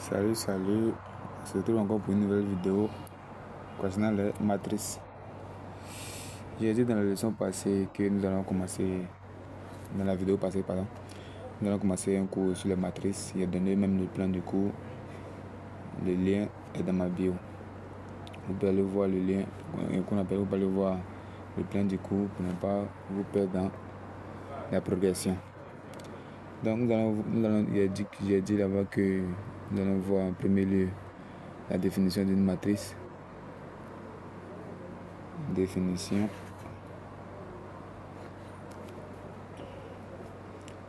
Salut, on se retrouve encore pour une nouvelle vidéo concernant les matrices. J'ai dit dans la leçon passée que nous allons commencer, dans la vidéo passée, pardon, nous allons commencer un cours sur les matrices. J'ai donné même le plan du cours. Le lien est dans ma bio. Vous pouvez aller voir le lien qu'on appelle, vous pouvez aller voir le plan du cours pour ne pas vous perdre dans la progression. Donc j'ai dit là-bas que nous allons voir en premier lieu la définition d'une matrice. Définition.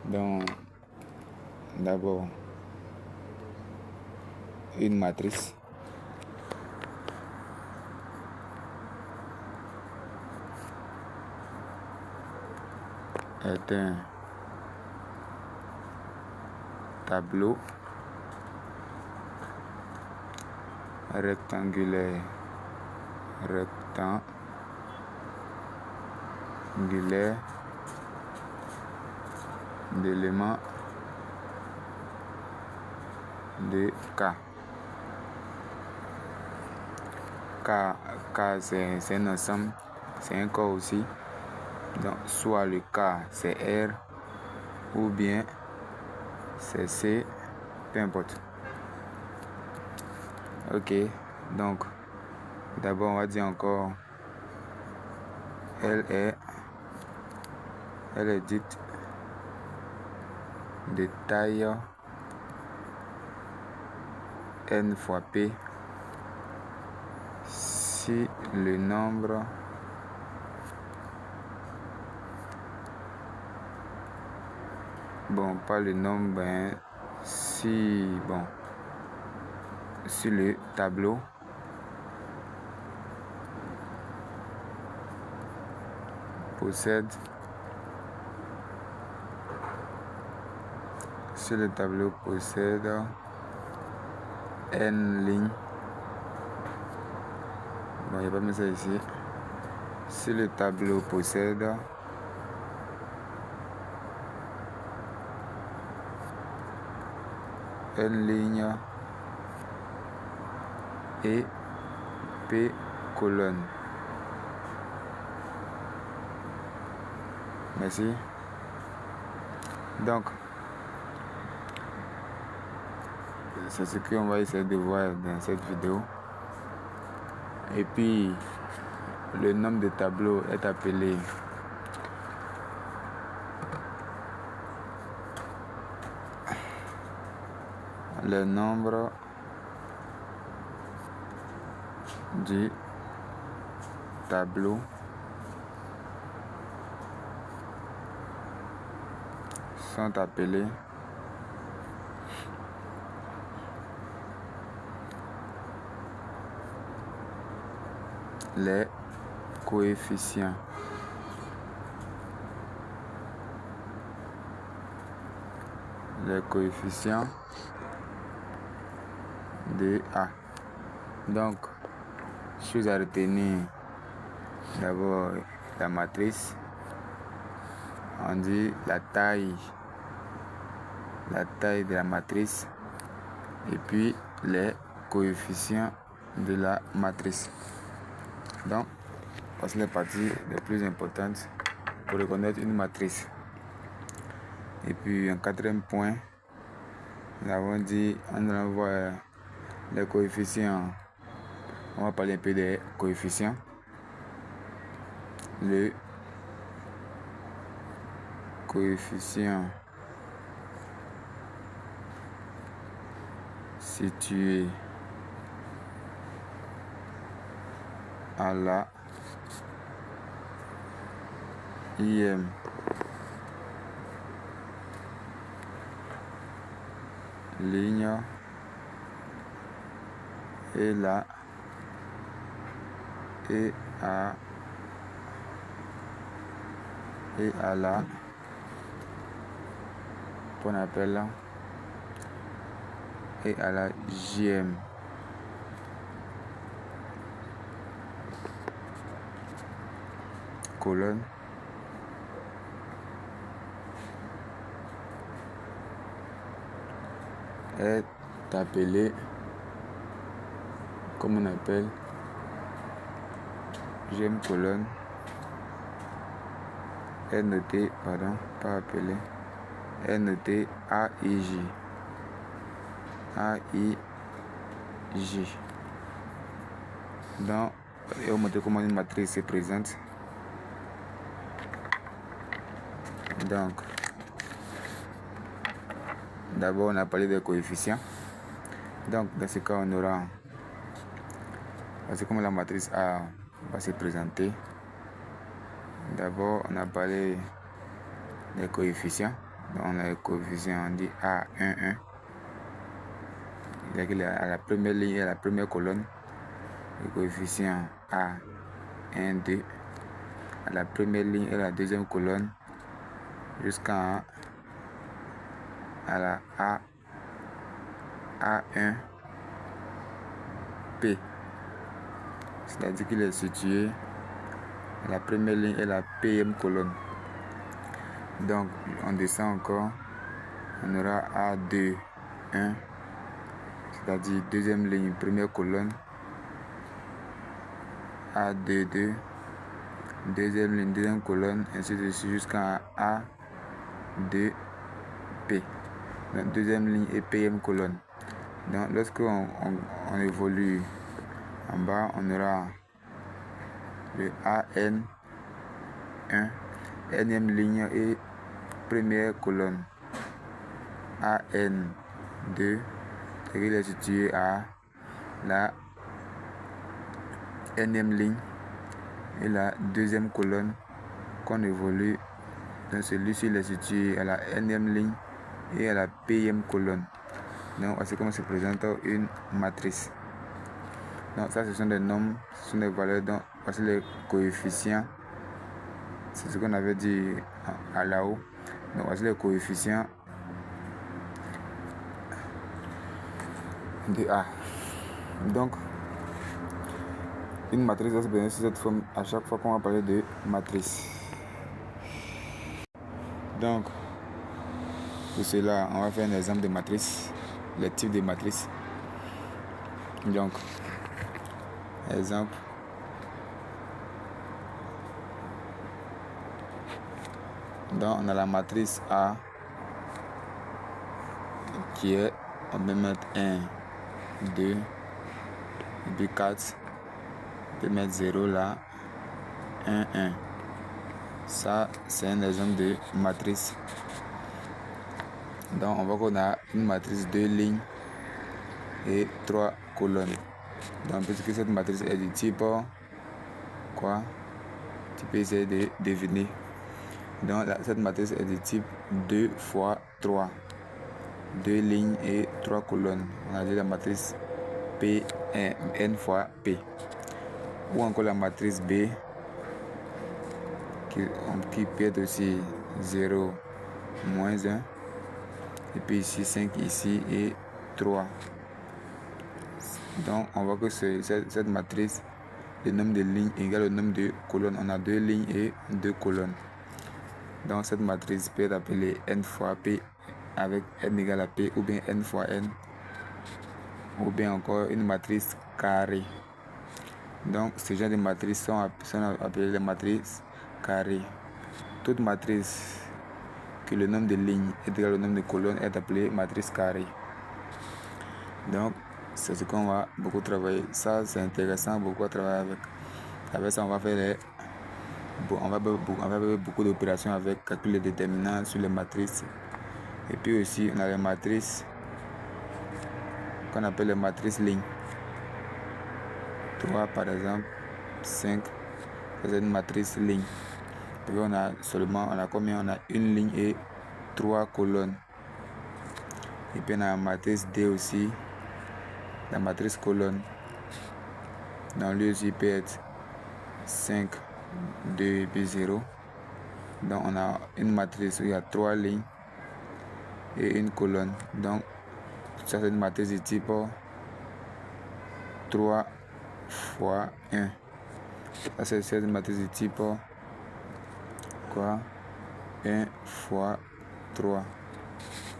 Donc, d'abord, une matrice est un tableau rectangulaire d'éléments de K. K c'est un ensemble, c'est un corps aussi. Donc soit le K c'est R ou bien c'est C, peu importe. Ok, donc d'abord on va dire encore elle est dite de taille n fois p si le nombre si le tableau possède n lignes, bon, il n'y a pas mis ça ici. Si le tableau possède n lignes et p colonnes. Merci. Donc, c'est ce qu'on va essayer de voir dans cette vidéo. Et puis, le nombre de tableaux est appelé le nombre du tableau sont appelés les coefficients. Les coefficients de A. Donc, chose à retenir, d'abord la matrice, on dit la taille de la matrice et puis les coefficients de la matrice. Donc, voici les parties les plus importantes pour reconnaître une matrice. Et puis, en quatrième point, nous avons dit, on va voir les coefficients. On va parler un peu des coefficients. Le coefficient situé à la ième ligne et à la qu'on appelle et à la jième colonne est appeler, comme on appelle, j'aime colonne, est noté, pardon, pas appeler, est noté AIJ. Donc, et on montre comment une matrice se présente. Donc, d'abord, on a parlé des coefficients. Donc, dans ce cas, on aura, parce que comme la matrice A va se présenter, d'abord, on a parlé des coefficients. Donc, on a les coefficients, on dit A11. Il à la première ligne et à la première colonne. Le coefficient A1, 2 à la première ligne et la deuxième colonne jusqu'à la A1 P. C'est-à-dire qu'il est situé à la première ligne et la Pème colonne. Donc on descend encore, on aura A2, 1, c'est-à-dire deuxième ligne, première colonne, A2, 2, deuxième ligne, deuxième colonne, ainsi de suite jusqu'à A2, P. Donc deuxième ligne et Pème colonne. Donc lorsque on évolue en bas, on aura le AN1, nème ligne et première colonne, AN2, il est situé à la nème ligne et la deuxième colonne qu'on évolue. Donc celui-ci est situé à la nème ligne et à la Pème colonne. Donc voici comment se présente une matrice. Donc ça, ce sont des nombres, ce sont des valeurs. Donc voici les coefficients. C'est ce qu'on avait dit à là-haut. Donc voici les coefficients de A. Donc une matrice va se présenter sous cette forme à chaque fois qu'on va parler de matrice. Donc pour cela, on va faire un exemple de matrice, les types de matrices. Donc exemple, donc on a la matrice A qui est, on peut mettre 1, 2, et puis 4, on peut mettre 0 là, 1, 1. Ça, c'est un exemple de matrice. Donc on voit qu'on a une matrice 2 lignes et 3 colonnes. Donc puisque cette matrice est du type quoi, tu peux essayer de deviner. Donc cette matrice est du type 2 fois 3, 2 lignes et 3 colonnes. On a dit la matrice P, N fois P. Ou encore la matrice B qui peut être aussi 0, moins 1. Et puis ici 5 ici et 3. Donc on voit que cette matrice, le nombre de lignes égale au nombre de colonnes. On a 2 lignes et 2 colonnes. Donc cette matrice peut être appelée N fois P avec N égale à P, ou bien N fois N, ou bien encore une matrice carrée. Donc ce genre de matrices sont appelées les matrices carrées. Toute matrice que le nombre de lignes est égal au nombre de colonnes est appelée matrice carrée. Donc c'est ce qu'on va beaucoup travailler. Ça c'est intéressant, beaucoup à travailler avec. Avec ça on va faire beaucoup d'opérations avec calcul de déterminants sur les matrices. Et puis aussi on a les matrices qu'on appelle les matrices lignes. 3 par exemple, 5, c'est une matrice ligne. Et puis on a combien? On a une ligne et 3 colonnes. Et puis on a la matrice D aussi, la matrice colonne. Donc lui aussi peut être 5, 2 et puis 0. Donc on a une matrice où il y a 3 lignes et une colonne. Donc ça c'est une matrice du type 3 fois 1. Ça c'est une matrice du type quoi, 1 fois 3.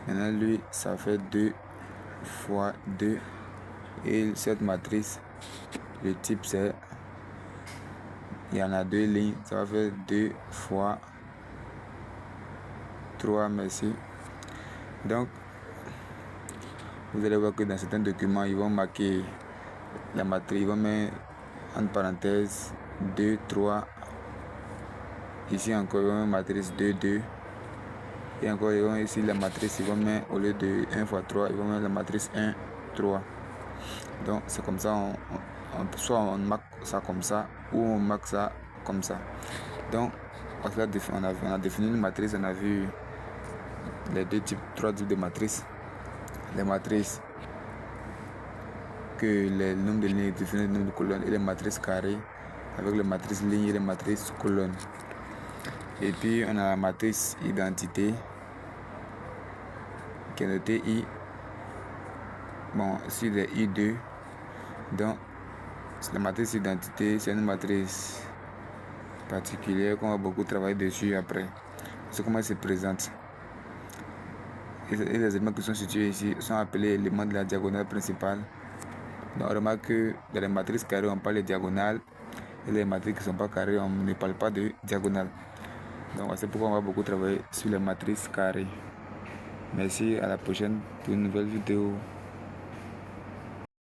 Maintenant lui ça fait 2 fois 2. Et cette matrice, le type c'est, il y en a 2 lignes, ça va faire 2 fois 3, merci. Donc, vous allez voir que dans certains documents, ils vont marquer la matrice, ils vont mettre entre parenthèses 2, 3. Ici encore, ils vont mettre matrice 2, 2. Et encore, ils vont ici la matrice, ils vont mettre au lieu de 1 fois 3, ils vont mettre la matrice 1, 3. Donc, c'est comme ça, soit on marque ça comme ça, ou on marque ça comme ça. Donc, on a défini une matrice, on a vu les 3 types de matrices. Les matrices que les nombres de lignes définissent le nombre de colonnes, et les matrices carrées avec les matrices lignes et les matrices colonnes. Et puis on a la matrice identité qui est notée I. Bon, ici c'est I2. Donc la matrice identité, c'est une matrice particulière qu'on va beaucoup travailler dessus après. C'est comment elle se présente. Et les éléments qui sont situés ici sont appelés éléments de la diagonale principale. Donc on remarque que dans les matrices carrées on parle de diagonale, et les matrices qui ne sont pas carrées on ne parle pas de diagonale. Donc c'est pourquoi on va beaucoup travailler sur les matrices carrées. Merci, à la prochaine pour une nouvelle vidéo.